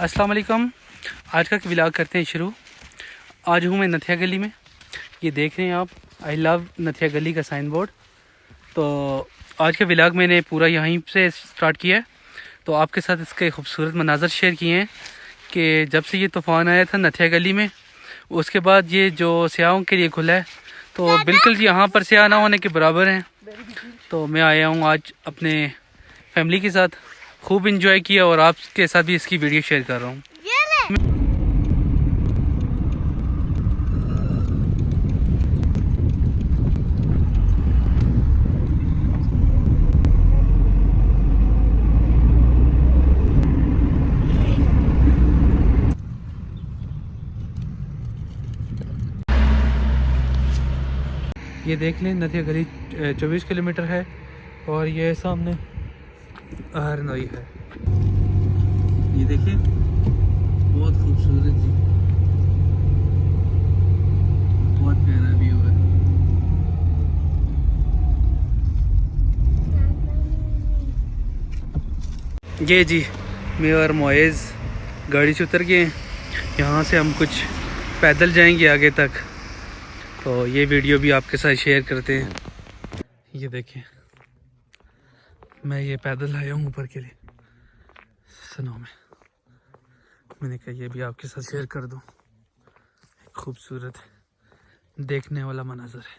अस्सलाम वालेकुम। आज का व्लॉग करते हैं शुरू। आज हूँ मैं नथिया गली में। ये देख रहे हैं आप, आई लव नथिया गली का साइन बोर्ड। तो आज का व्लॉग मैंने पूरा यहीं से स्टार्ट किया है। तो आपके साथ इसके खूबसूरत मनाज़र शेयर किए हैं कि जब से ये तूफ़ान आया था नथिया गली में, उसके बाद ये जो सियाहों के लिए खुला है, तो बिल्कुल यहाँ पर सियाह ना होने के बराबर हैं। तो मैं आया हूँ आज अपने फैमिली के साथ, खूब इंजॉय किया और आपके साथ भी इसकी वीडियो शेयर कर रहा हूँ। ये देख लें, नथिया गली 24 किलोमीटर है और ये सामने हरनोई है। ये देखिए, बहुत खूबसूरत जी, बहुत प्यारा व्यू है। ये जी मैं और मोएज़ गाड़ी से उतर गए हैं। यहाँ से हम कुछ पैदल जाएंगे आगे तक, तो ये वीडियो भी आपके साथ शेयर करते हैं। ये देखिए, मैं ये पैदल आया हूँ ऊपर के लिए सनो में। मैंने कहा ये भी आपके साथ शेयर कर दूँ। खूबसूरत देखने वाला मंजर है।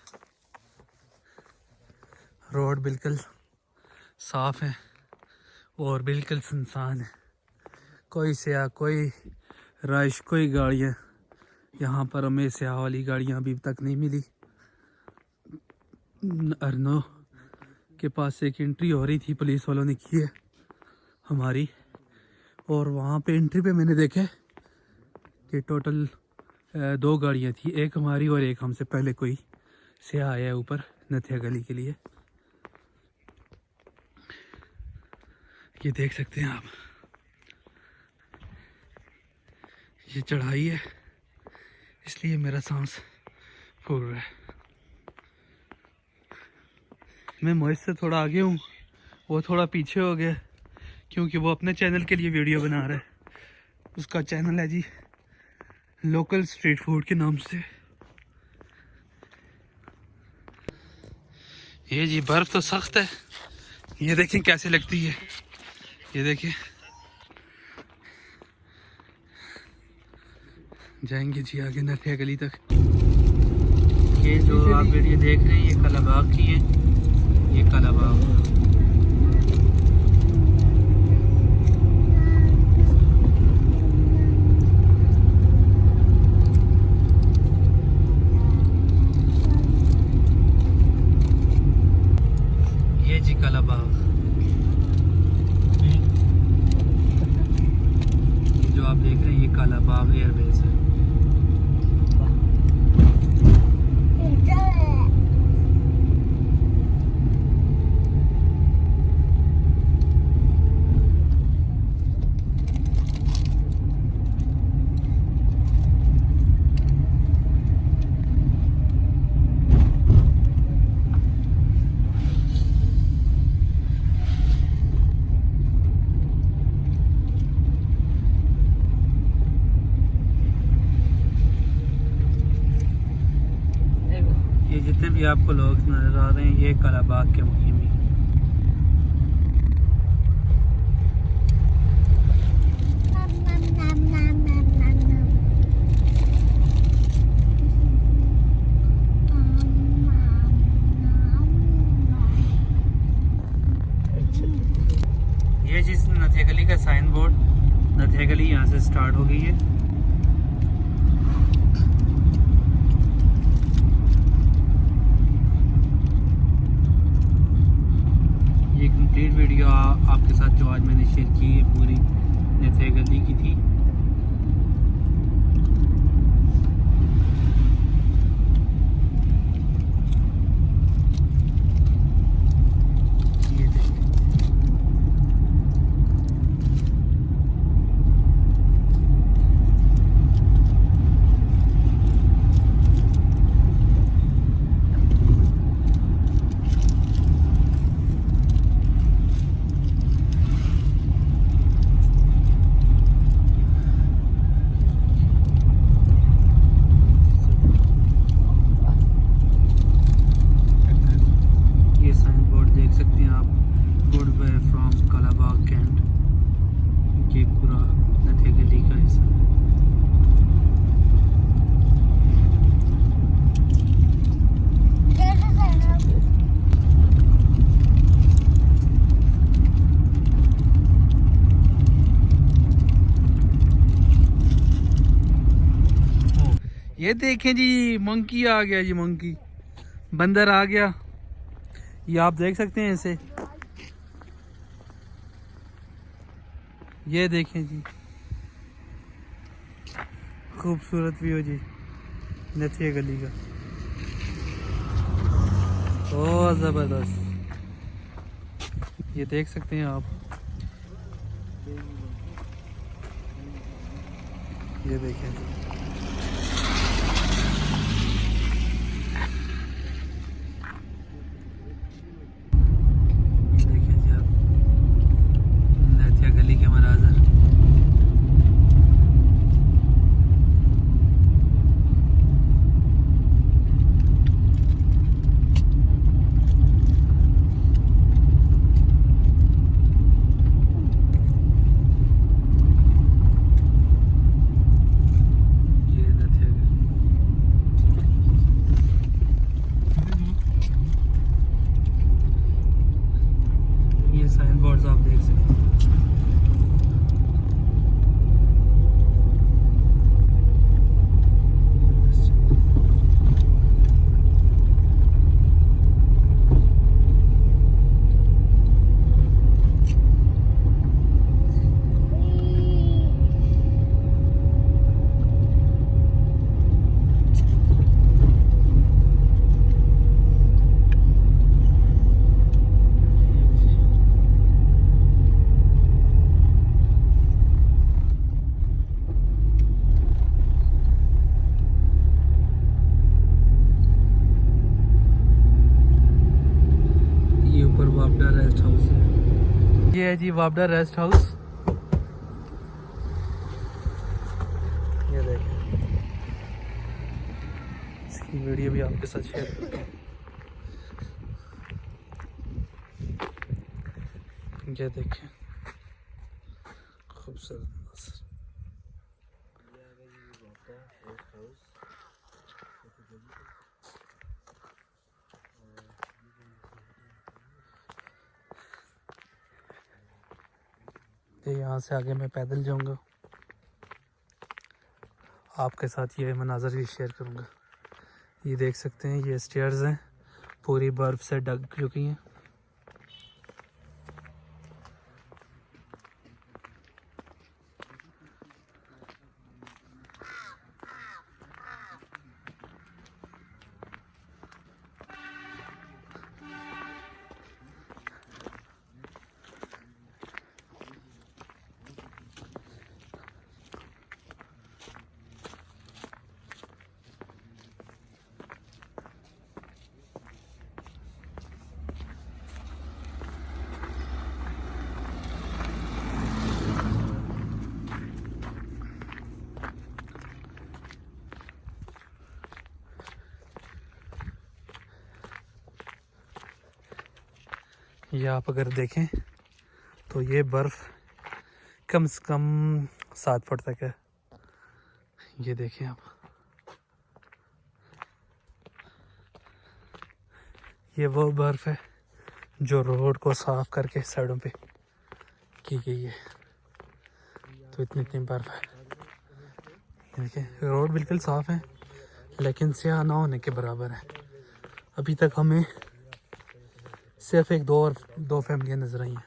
रोड बिल्कुल साफ़ है और बिल्कुल सुनसान है। कोई सियाह, कोई रश, कोई गाड़ियाँ। यहाँ पर हमें सियाह वाली गाड़ियाँ अभी तक नहीं मिली। अरनो के पास से एक एंट्री हो रही थी, पुलिस वालों ने की है हमारी, और वहाँ पे एंट्री पे मैंने देखा कि टोटल 2 गाड़ियाँ थी, एक हमारी और एक हमसे पहले कोई सियाह आया ऊपर नथिया गली के लिए। ये देख सकते हैं आप, ये चढ़ाई है इसलिए मेरा सांस फूल रहा है। मैं मोहित से थोड़ा आगे हूँ, वो थोड़ा पीछे हो गया क्योंकि वो अपने चैनल के लिए वीडियो बना रहा है। उसका चैनल है जी लोकल स्ट्रीट फूड के नाम से। ये जी बर्फ़ तो सख्त है, ये देखें कैसे लगती है। ये देखिए, जाएंगे जी आगे नथिया गली तक। ये जो आप वीडियो देख रहे हैं, ये कलाबाग की है। ये कलाबाग, ये जी कलाबाग, जो आप देख रहे हैं ये कलाबाग एयरबेस है। ये जितने भी आपको लोग नजर आ रहे हैं, ये कलाबाग के मुहिम है। ये जिस नथिया गली का साइन बोर्ड, नथिया गली यहाँ से स्टार्ट हो गई है। ये कंप्लीट वीडियो आपके साथ जो आज मैंने शेयर की है पूरी नथिया गली की थी। ये देखें जी, मंकी आ गया जी, मंकी बंदर आ गया। ये आप देख सकते हैं इसे, ये देखें जी, खूबसूरत व्यू जी नथिया गली का, बहुत ज़बरदस्त। ये देख सकते हैं आप, ये देखें जी। ये देखें जी आप नथिया गली के मनाज़र। ये साइन बोर्ड्स आप देख सकते हैं। ये ऊपर वापडा रेस्ट हाउस है। ये है जी वापडा रेस्ट हाउस। ये देखें, इसकी वीडियो भी आपके साथ शेयर करता हूँ। ये देखें, खूबसूरत मंजर। ये यहाँ से आगे मैं पैदल जाऊंगा, आपके साथ ये मनाजर भी शेयर करूंगा। ये देख सकते हैं, ये स्टेयर्स हैं, पूरी बर्फ़ से ढक चुकी हैं। ये आप अगर देखें तो ये बर्फ़ कम से कम 7 फुट तक है। ये देखें आप, ये वो बर्फ़ है जो रोड को साफ करके साइडों पे की गई है। तो इतनी बर्फ़ है। ये देखें, रोड बिल्कुल साफ़ है लेकिन स्याह ना होने के बराबर है। अभी तक हमें सिर्फ दो फैमिलियाँ नजर आई हैं।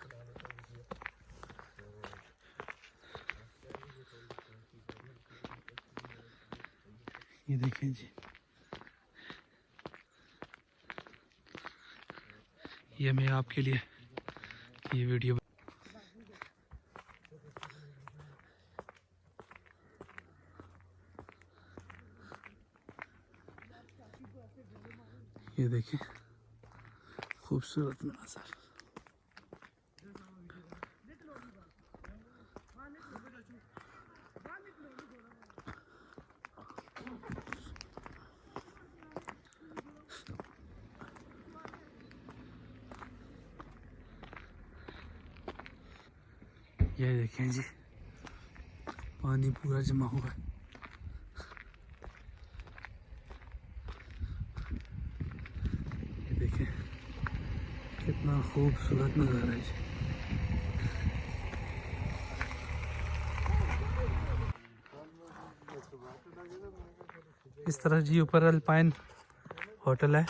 ये देखें जी, ये मैं आपके लिए ये वीडियो, ये देखें खूबसूरत मंजर। ये देखें जी, पानी पूरा जमा हुआ है। ये देखें कितना खूबसूरत नज़ारा है जी। इस तरफ जी ऊपर अल्पाइन होटल है,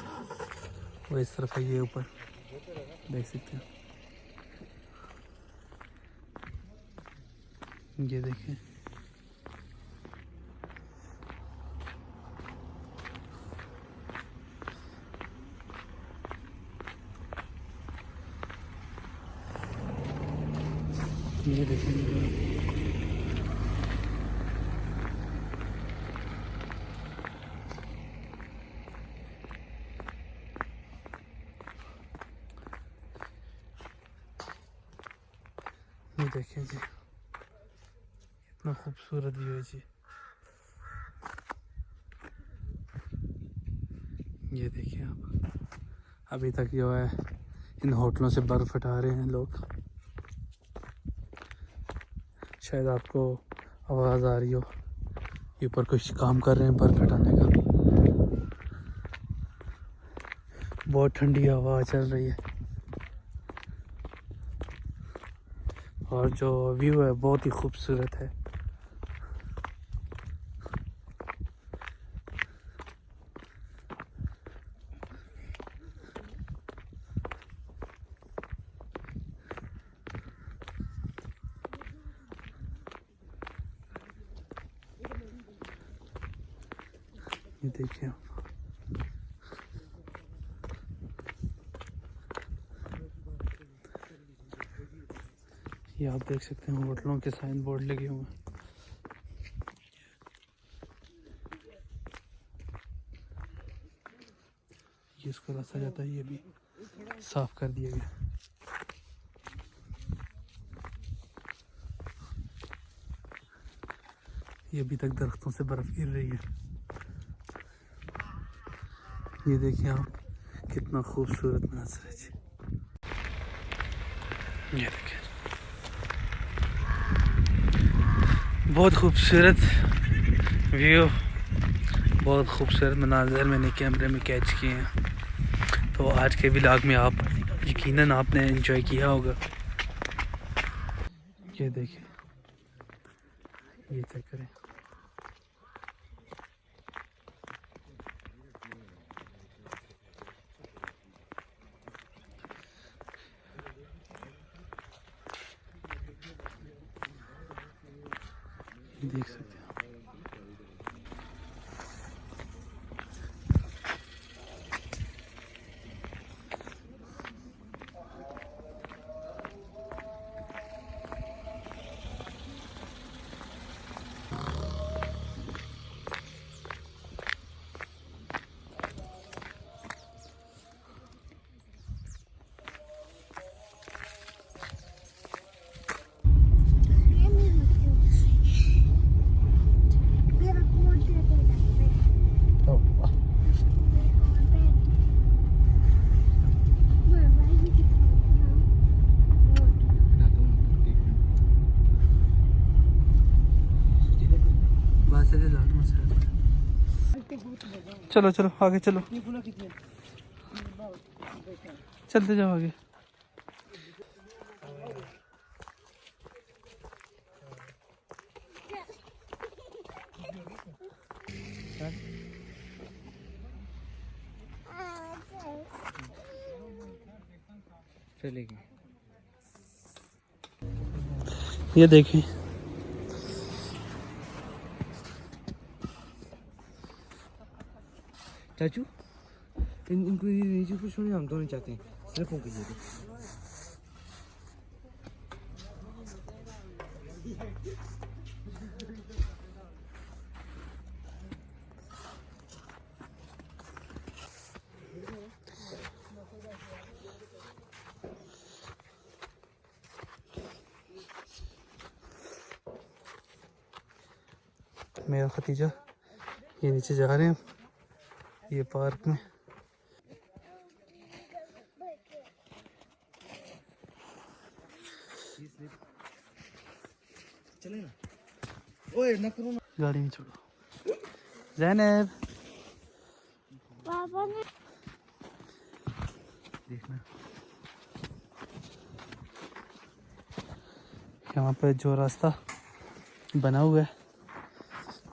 वो इस तरफ है, ये ऊपर देख सकते हैं। ये देखिए ये देखिए ये देखिए जी, इतना खूबसूरत व्यू है जी। ये देखिए आप, अभी तक जो है इन होटलों से बर्फ़ हटा रहे हैं लोग। शायद आपको आवाज़ आ रही हो, ये ऊपर कुछ काम कर रहे हैं बर्फ़ हटाने का। बहुत ठंडी हवा चल रही है और जो व्यू है बहुत ही खूबसूरत है। ये देखिए आप, ये आप देख सकते हैं होटलों के साइन बोर्ड लगे हुए हैं। ये इसको रास्ता जाता है, ये भी साफ कर दिया गया। ये अभी तक दरख्तों से बर्फ गिर रही है। ये देखिए आप, कितना खूबसूरत मंजर है जी। ये देखिए बहुत खूबसूरत व्यू, बहुत खूबसूरत मनाज़र मैंने कैमरे में कैच किए हैं। तो आज के व्लॉग में आप यकीनन आपने एंजॉय किया होगा। ये देखिए, ये चेक करें, देख सकते हैं। चलो चलो आगे चलो, चलते जाओ आगे। ये देखिए चाचू, इनको ये नीचे कुछ नहीं, हम तो नहीं चाहते हैं, सिर्फ उनको ये दो। मेरा भतीजा ये नीचे जा रहे हैं ये पार्क में। चले ना, ओए ना करो ना, गाड़ी में छोड़ो। ज़ैनब पापा ने देखना, यहाँ पे जो रास्ता बना हुआ है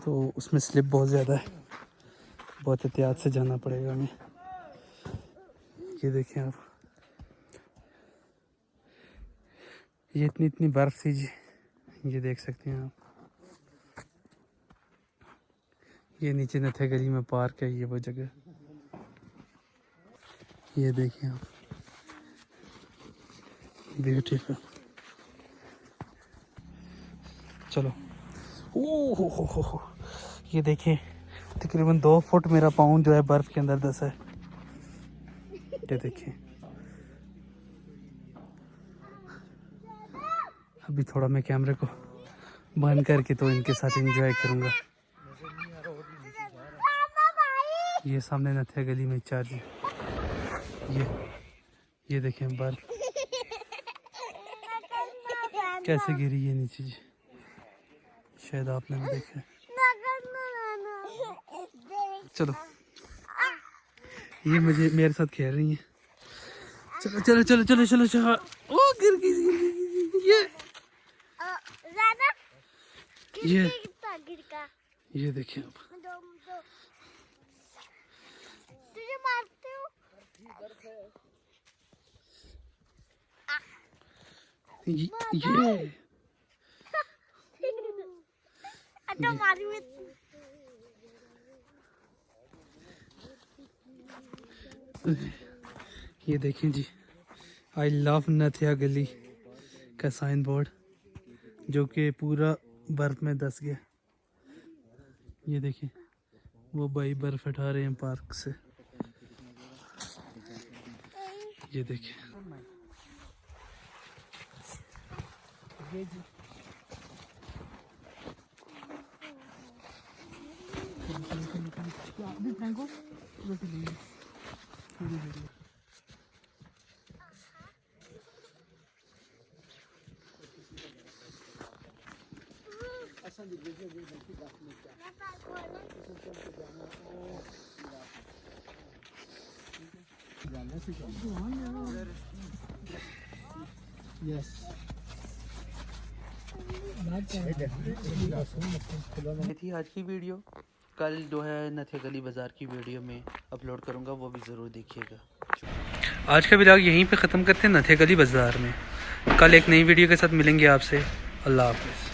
तो उसमें स्लिप बहुत ज़्यादा है, बहुत एहतियात से जाना पड़ेगा हमें। ये देखें आप, ये इतनी इतनी बर्फ थी जी, ये देख सकते हैं आप। ये नीचे नथिया गली में पार्क है, ये वो जगह, ये देखिए आप, ब्यूटीफुल। चलो, ओ हो, ये देखिए तकरीबन 2 फुट मेरा पाँव जो है बर्फ के अंदर दसा है। ये देखिए, अभी थोड़ा मैं कैमरे को बंद करके तो इनके साथ एंजॉय करूँगा। ये सामने नथिया गली में चार्ज है, ये देखें बर्फ कैसे गिरी है नीचे जी, शायद आपने भी देखा है। चलो, ये मेरे साथ खेल रही है। चलो चलो चलो चलो चलो चलो, ओ गिर गई ये देखिए आप, तुझे मारते हो। ये अच्छा मारी में ये देखें जी, आई लव नथिया गली का साइन बोर्ड जो कि पूरा बर्फ में धंस गया। ये देखें, वो भाई बर्फ हटा रहे हैं पार्क से। ये देखें, ये थी आज की वीडियो। कल जो है नथिया गली बाज़ार की वीडियो में अपलोड करूँगा, वो भी ज़रूर देखिएगा। आज का व्लॉग यहीं पे ख़त्म करते हैं नथिया गली बाज़ार में। कल एक नई वीडियो के साथ मिलेंगे आपसे। अल्लाह हाफ़िज़।